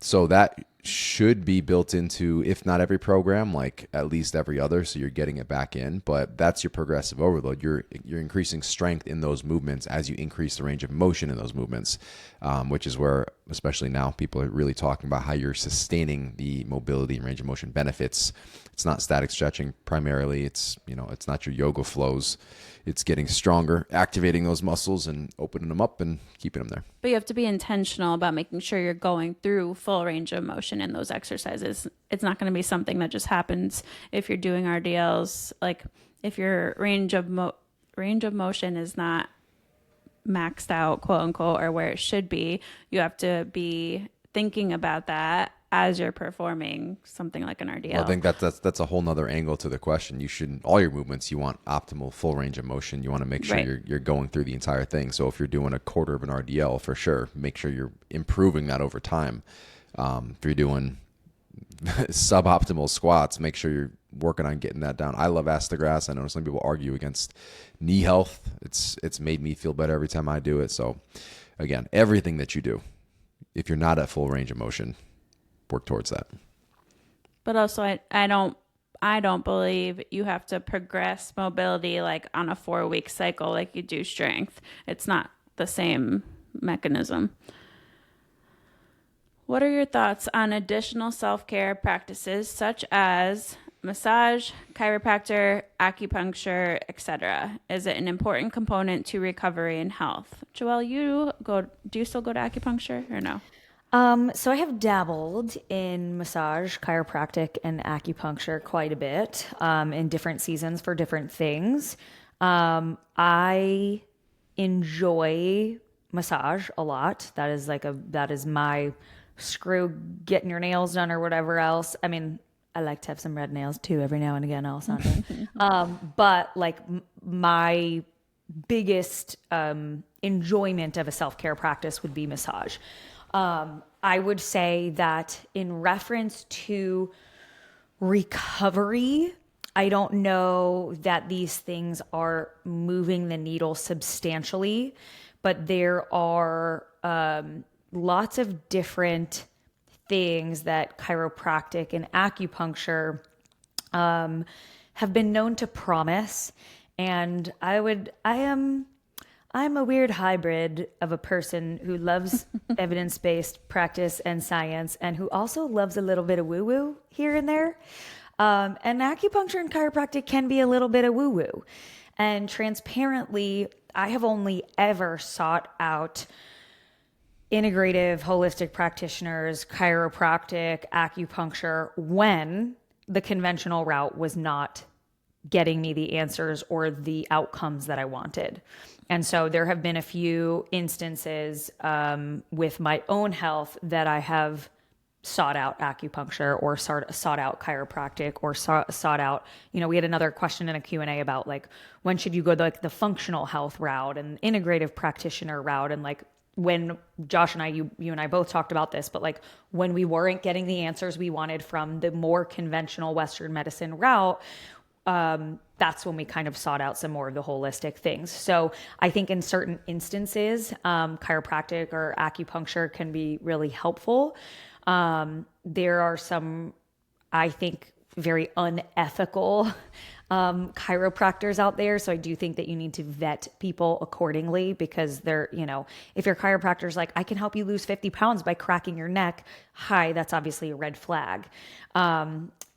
So that should be built into, if not every program, like at least every other, so you're getting it back in. But that's your progressive overload. You're increasing strength in those movements as you increase the range of motion in those movements, which is where, especially now, people are really talking about how you're sustaining the mobility and range of motion benefits. It's not static stretching primarily. It's not your yoga flows. It's getting stronger, activating those muscles and opening them up and keeping them there. But you have to be intentional about making sure you're going through full range of motion in those exercises. It's not going to be something that just happens if you're doing RDLs. Like if your range of motion is not maxed out, quote unquote, or where it should be, you have to be thinking about that as you're performing something like an RDL. Well, I think that's a whole nother angle to the question. You shouldn't, all your movements, you want optimal full range of motion. You want to make sure you're going through the entire thing. So if you're doing a quarter of an RDL, for sure, make sure you're improving that over time. If you're doing suboptimal squats, make sure you're working on getting that down. I love Astagrass. I know some people argue against knee health. It's made me feel better every time I do it. So again, everything that you do, if you're not at full range of motion, work towards that. But also, I don't believe you have to progress mobility like on a 4-week cycle like you do strength. It's not the same mechanism. What are your thoughts on additional self-care practices such as massage, chiropractor, acupuncture, etc.? Is it an important component to recovery and health? Joelle, do you still go to acupuncture or no? So I have dabbled in massage, chiropractic, and acupuncture quite a bit in different seasons for different things. I enjoy massage a lot. That is my screw getting your nails done or whatever else. I mean, I like to have some red nails too every now and again, also. But like my biggest enjoyment of a self-care practice would be massage. I would say that in reference to recovery, I don't know that these things are moving the needle substantially, but there are lots of different things that chiropractic and acupuncture have been known to promise. And I'm a weird hybrid of a person who loves evidence-based practice and science, and who also loves a little bit of woo-woo here and there. And acupuncture and chiropractic can be a little bit of woo-woo. And transparently, I have only ever sought out integrative, holistic practitioners, chiropractic, acupuncture, when the conventional route was not getting me the answers or the outcomes that I wanted. And so there have been a few instances with my own health that I have sought out acupuncture or sought out chiropractic or sought out, we had another question in a Q&A about like, when should you go the functional health route and integrative practitioner route? And like, when Josh and I, you and I both talked about this, but like when we weren't getting the answers we wanted from the more conventional Western medicine route, that's when we kind of sought out some more of the holistic things. So I think in certain instances, chiropractic or acupuncture can be really helpful. There are some, I think, very unethical chiropractors out there. So I do think that you need to vet people accordingly, because they're, if your chiropractor's like, I can help you lose 50 pounds by cracking your neck. Hi, that's obviously a red flag.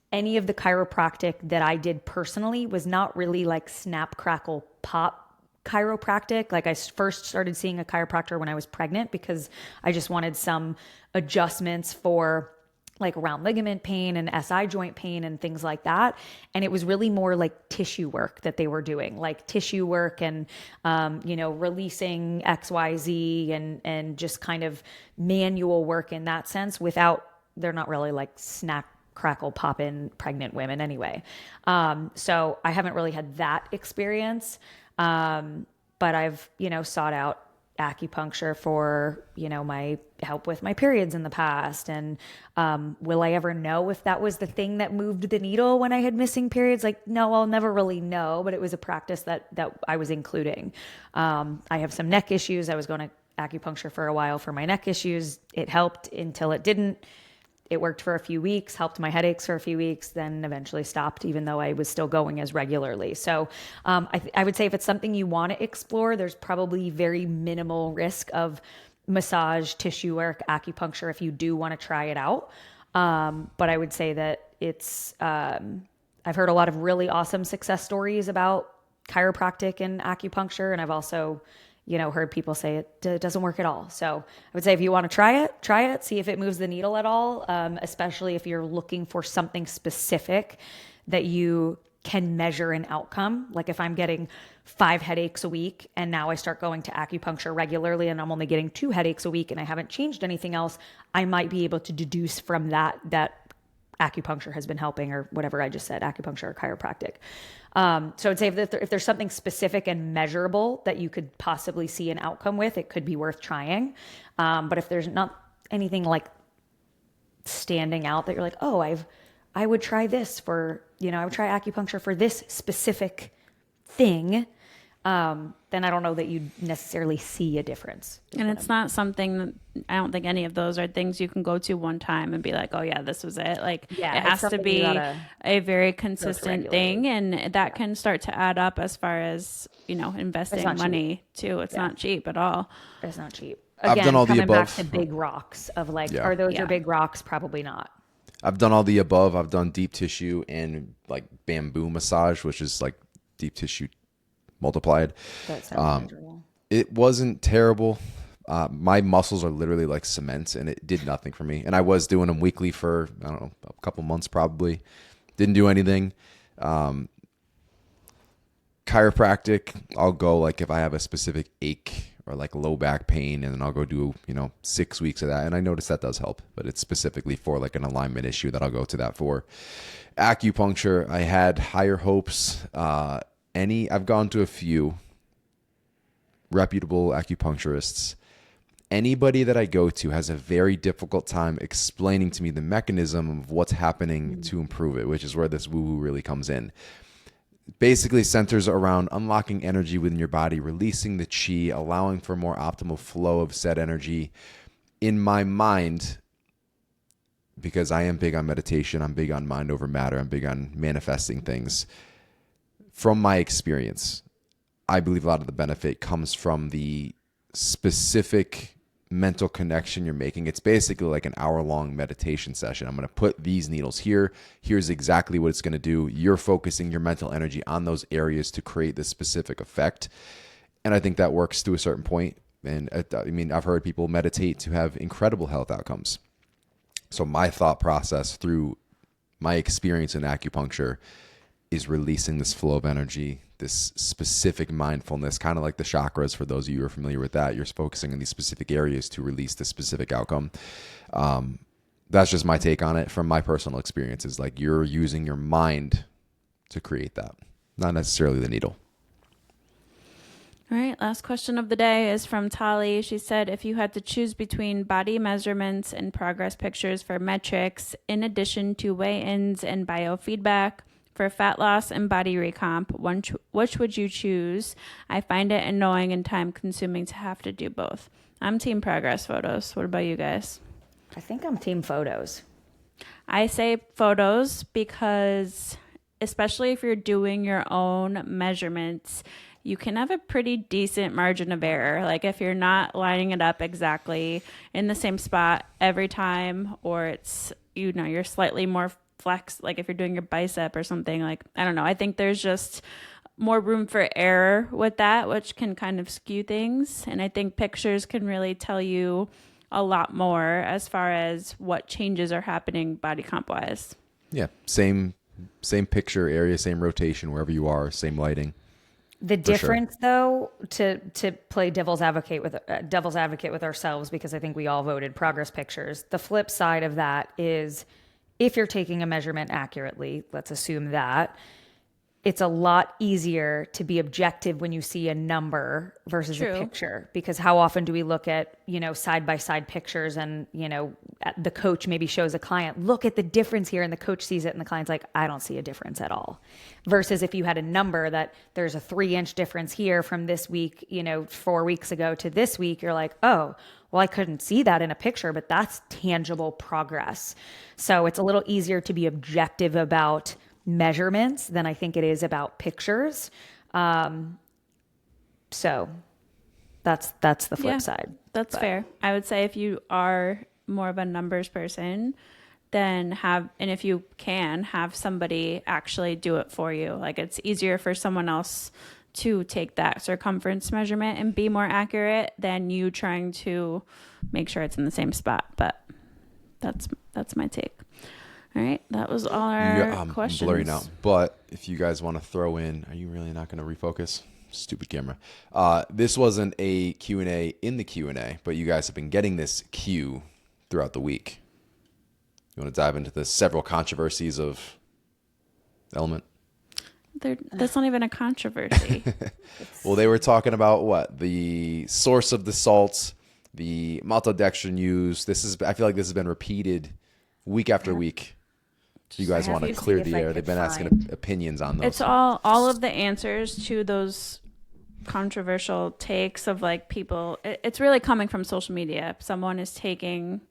Any of the chiropractic that I did personally was not really like snap, crackle, pop chiropractic. Like I first started seeing a chiropractor when I was pregnant because I just wanted some adjustments for like round ligament pain and SI joint pain and things like that. And it was really more like tissue work that they were doing, like tissue work and, releasing XYZ and just kind of manual work in that sense they're not really like snap, crackle, pop in pregnant women anyway. So I haven't really had that experience. But I've, sought out acupuncture for, my help with my periods in the past. And will I ever know if that was the thing that moved the needle when I had missing periods? Like, no, I'll never really know, but it was a practice that I was including. I have some neck issues. I was going to acupuncture for a while for my neck issues. It helped until it didn't. It worked for a few weeks, helped my headaches for a few weeks, then eventually stopped, even though I was still going as regularly. So I would say if it's something you want to explore, there's probably very minimal risk of massage, tissue work, acupuncture if you do want to try it out. But I would say that I've heard a lot of really awesome success stories about chiropractic and acupuncture, and I've also heard people say it doesn't work at all. So I would say if you want to try it, see if it moves the needle at all, especially if you're looking for something specific that you can measure an outcome. Like if I'm getting 5 headaches a week and now I start going to acupuncture regularly and I'm only getting 2 headaches a week and I haven't changed anything else, I might be able to deduce from that acupuncture has been helping, or whatever I just said, acupuncture or chiropractic. So I'd say if there's something specific and measurable that you could possibly see an outcome with, it could be worth trying. But if there's not anything like standing out that you're like, oh, I would try this for, I would try acupuncture for this specific thing, then I don't know that you necessarily see a difference. And it's not something that, I don't think any of those are things you can go to one time and be like, oh yeah, this was it. Like it has to be a very consistent thing, and that can start to add up as far as, investing money too. It's not cheap at all. It's not cheap. Again, I've done all the above. Back to big rocks of like, are those your big rocks? Probably not. I've done all the above. I've done deep tissue and like bamboo massage, which is like deep tissue multiplied. That sounds miserable. It wasn't terrible. My muscles are literally like cement, and it did nothing for me. And I was doing them weekly for, I don't know, a couple months probably. Didn't do anything. Chiropractic, I'll go like if I have a specific ache or like low back pain, and then I'll go do, 6 weeks of that. And I notice that does help, but it's specifically for like an alignment issue that I'll go to that for. Acupuncture, I had higher hopes. I've gone to a few reputable acupuncturists. Anybody that I go to has a very difficult time explaining to me the mechanism of what's happening to improve it, which is where this woo-woo really comes in. Basically centers around unlocking energy within your body, releasing the chi, allowing for more optimal flow of said energy. In my mind, because I am big on meditation, I'm big on mind over matter, I'm big on manifesting things. From my experience, I believe a lot of the benefit comes from the specific mental connection you're making. It's basically like an hour-long meditation session. I'm going to put these needles here. Here's exactly what it's going to do. You're focusing your mental energy on those areas to create this specific effect. And I think that works to a certain point. And I've heard people meditate to have incredible health outcomes. So my thought process through my experience in acupuncture is releasing this flow of energy, this specific mindfulness, kind of like the chakras. For those of you who are familiar with that, you're focusing on these specific areas to release this specific outcome. that's just my take on it from my personal experiences. Like, you're using your mind to create that, not necessarily the needle. All right, last question of the day is from Tali. She said, if you had to choose between body measurements and progress pictures for metrics, in addition to weigh-ins and biofeedback, for fat loss and body recomp, which would you choose? I find it annoying and time-consuming to have to do both. I'm team progress photos. What about you guys? I think I'm team photos. I say photos because, especially if you're doing your own measurements, you can have a pretty decent margin of error. Like, if you're not lining it up exactly in the same spot every time, or it's, you're slightly more flex, like if you're doing your bicep or something, like, I don't know. I think there's just more room for error with that, which can kind of skew things. And I think pictures can really tell you a lot more as far as what changes are happening body comp wise. Yeah. Same picture area, same rotation, wherever you are, same lighting. The difference, though, to play devil's advocate with ourselves, because I think we all voted progress pictures. The flip side of that is, if you're taking a measurement accurately, let's assume that, it's a lot easier to be objective when you see a number versus True. a picture, because how often do we look at, side by side pictures, and, the coach maybe shows a client, look at the difference here, and the coach sees it and the client's like, I don't see a difference at all. Versus if you had a number that there's a 3-inch difference here from this week, 4 weeks ago to this week, you're like, oh, well, I couldn't see that in a picture, but that's tangible progress. So it's a little easier to be objective about measurements than I think it is about pictures. So that's the flip side. That's fair. I would say if you are more of a numbers person, then if you can have somebody actually do it for you. Like, it's easier for someone else to take that circumference measurement and be more accurate than you trying to make sure it's in the same spot. But that's my take. All right, that was all our questions. I'm blurring out, but if you guys want to throw in, are you really not going to refocus? Stupid camera. This wasn't a Q&A in the Q&A, but you guys have been getting this Q throughout the week. You want to dive into the several controversies of Element? That's not even a controversy. Well, they were talking about what? The source of the salts, the maltodextrin use. I feel like this has been repeated week after week. You guys want to clear the air. They've been asking opinions on those. It's all of the answers to those controversial takes of, like, people. It's really coming from social media. Someone is taking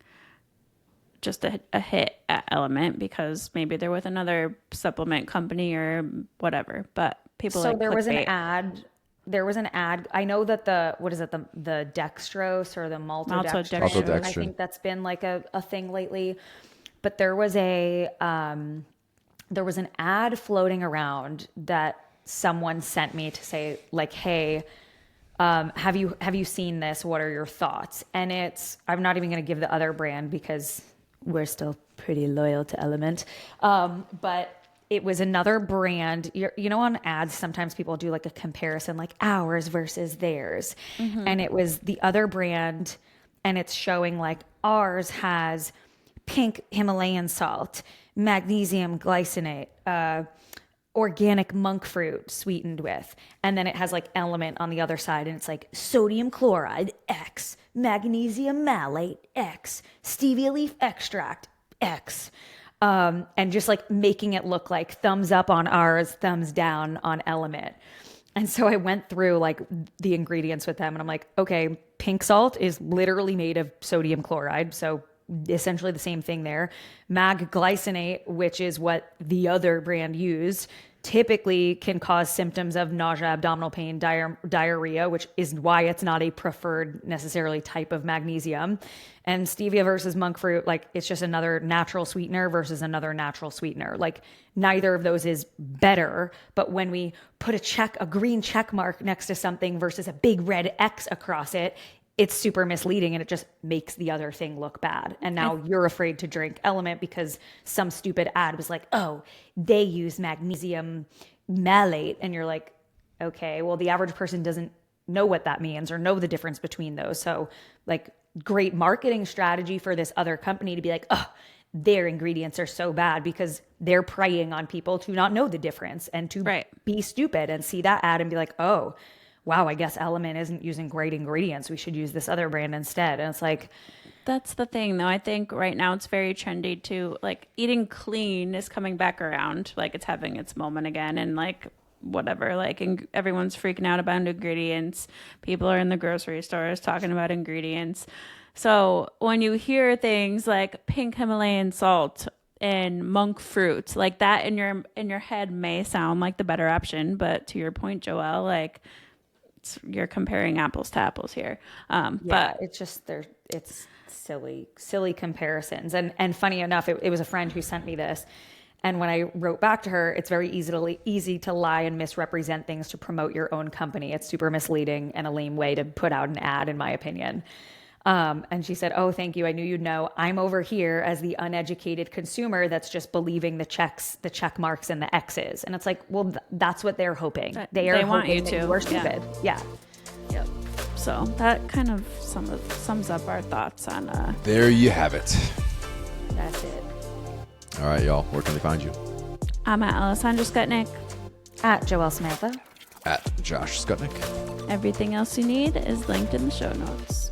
just a hit at Element because maybe they're with another supplement company or whatever. But people So like there was an clickbait. ad. There was an ad. I know that the dextrose or the maltodextrin. Maltodextrin. I think that's been like a thing lately. But there was an ad floating around that someone sent me to say, like, hey, have you seen this? What are your thoughts? And I'm not even going to give the other brand because we're still pretty loyal to Element. But it was another brand. On ads, sometimes people do like a comparison, like ours versus theirs. Mm-hmm. And it was the other brand, and it's showing like ours has pink Himalayan salt, magnesium glycinate, organic monk fruit sweetened with. And then it has like Element on the other side, and it's like sodium chloride X, magnesium malate X, stevia leaf extract X. And just like making it look like thumbs up on ours, thumbs down on Element. And so I went through like the ingredients with them, and I'm like, okay, pink salt is literally made of sodium chloride. So essentially the same thing there. Mag glycinate, which is what the other brand used, typically can cause symptoms of nausea, abdominal pain, diarrhea, which is why it's not a preferred necessarily type of magnesium. And stevia versus monk fruit, like, it's just another natural sweetener versus another natural sweetener. Like, neither of those is better, but when we put a green check mark next to something versus a big red X across it, it's super misleading, and it just makes the other thing look bad. And now you're afraid to drink Element because some stupid ad was like, oh, they use magnesium malate. And you're like, okay, well, the average person doesn't know what that means or know the difference between those. So, like, great marketing strategy for this other company to be like, oh, their ingredients are so bad, because they're preying on people to not know the difference and to be stupid and see that ad and be like, oh, wow, I guess Element isn't using great ingredients. We should use this other brand instead. And it's like, that's the thing though. I think right now it's very trendy to, like, eating clean is coming back around. Like, it's having its moment again. And like, whatever, like everyone's freaking out about ingredients. People are in the grocery stores talking about ingredients. So when you hear things like pink Himalayan salt and monk fruit, like that in your head may sound like the better option, but to your point, Joelle, like you're comparing apples to apples here. But it's just it's silly comparisons. And funny enough, it was a friend who sent me this. And when I wrote back to her, it's very easy to lie and misrepresent things to promote your own company. It's super misleading and a lame way to put out an ad, in my opinion. And she said, oh, thank you. I knew you'd know. I'm over here as the uneducated consumer that's just believing the check marks and the X's. And it's like, well, that's what they're hoping. They want you that to. You are stupid. Yeah. Yep. So that kind of sums up our thoughts on. There you have it. That's it. All right, y'all. Where can they find you? I'm at Alessandra Skutnik. At Joelle Samantha. At Josh Skutnik. Everything else you need is linked in the show notes.